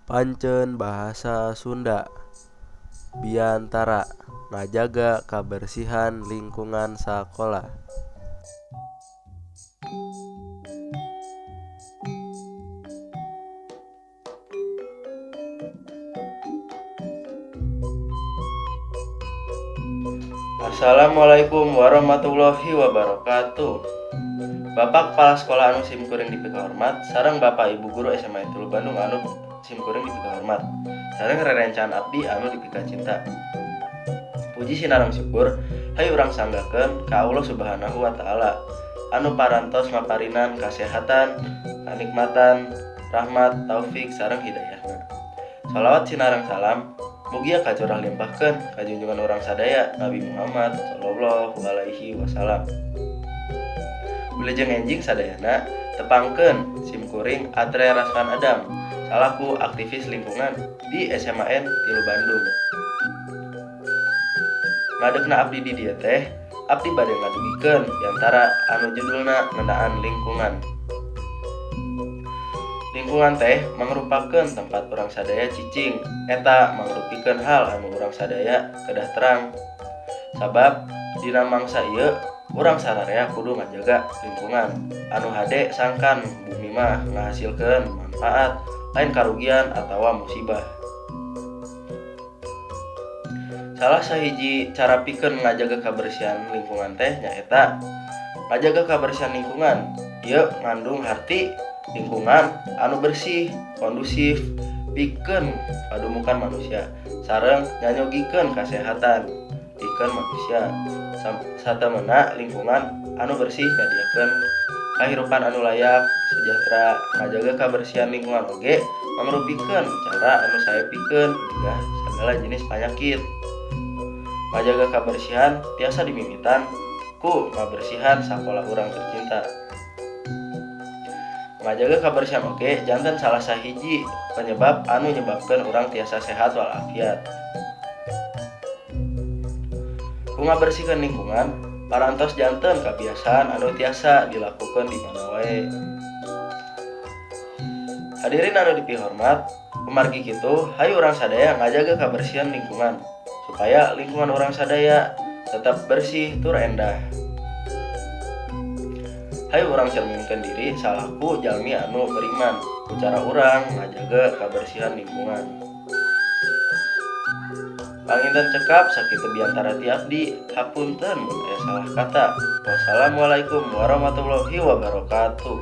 Pancen bahasa Sunda biantara ngajaga kabersihan lingkungan sakola. Assalamualaikum warahmatullahi wabarakatuh. Bapak Kepala Sekolah anu simkuring dipika hormat, sareng Bapak Ibu Guru SMA 3 Bandung anu simkuring dipika hormat, sareng rerencan abdi anu dipika cinta. Puji sinareng syukur hayu urang sanggakeun ka Allah Subhanahu wa taala anu parantos maparinan kasehatan, kanikmatan, rahmat, taufik sareng hidayahna. Shalawat sinareng salam mugia kajurah limpahkeun ka junjungan urang sadaya Nabi Muhammad sallallahu alaihi wasallam. Wilujeng enjing sadayana tepangkeun simkuring Atre Rasvan Adam salaku aktivis lingkungan di SMAN 3 Bandung. Ngadegna abdi di dieu teh abdi bade ngadugikeun diantara anu judulna ngendaan lingkungan. Lingkungan teh mangrupakeun tempat urang sadaya cicing, eta mangrupikeun hal anu urang sadaya kedah terang. Sabab dina mangsa ieu urang sararea kudu ngajaga lingkungan anu hade sangkan bumi mah ngahasilkeun manfaat lain karugian atawa musibah. Salah sahiji cara pikeun ngajaga kabersihan lingkungan teh nyaeta ngajaga kabersihan lingkungan ieu ngandung harti lingkungan anu bersih, kondusif, pikeun padumukan manusia sareng nyanyogikeun kasehatan pikeun manusia. Satemena lingkungan anu bersih nyadiakeun kahirupan anu layak, sejahtera. Ngajaga kabersihan lingkungan oge mangrupikeun cara anu saepikeun mencegah sagala jenis penyakit. Ngajaga kabersihan tiasa dimimitan ku ngabersihan sakola urang tercinta. Ngajaga kabersihan oge janten salah sahiji penyebab anu nyebabkeun urang tiasa sehat walafiat. Ku ngabersihkeun lingkungan parantos janten kabiasaan anu tiasa dilakukeun di mana wae. Hadirin anu dipihormat, kumargi kitu hayu urang sadaya ngajaga kabersihan lingkungan supaya lingkungan urang sadaya tetap bersih tur endah. Hayu urang cerminkeun diri salaku jalmi anu beriman ku cara urang ngajaga kabersihan lingkungan. Panginten cekap sakitu biantara ti abdi, hapunten mun aya salah kata. Wassalamualaikum warahmatullahi wabarakatuh.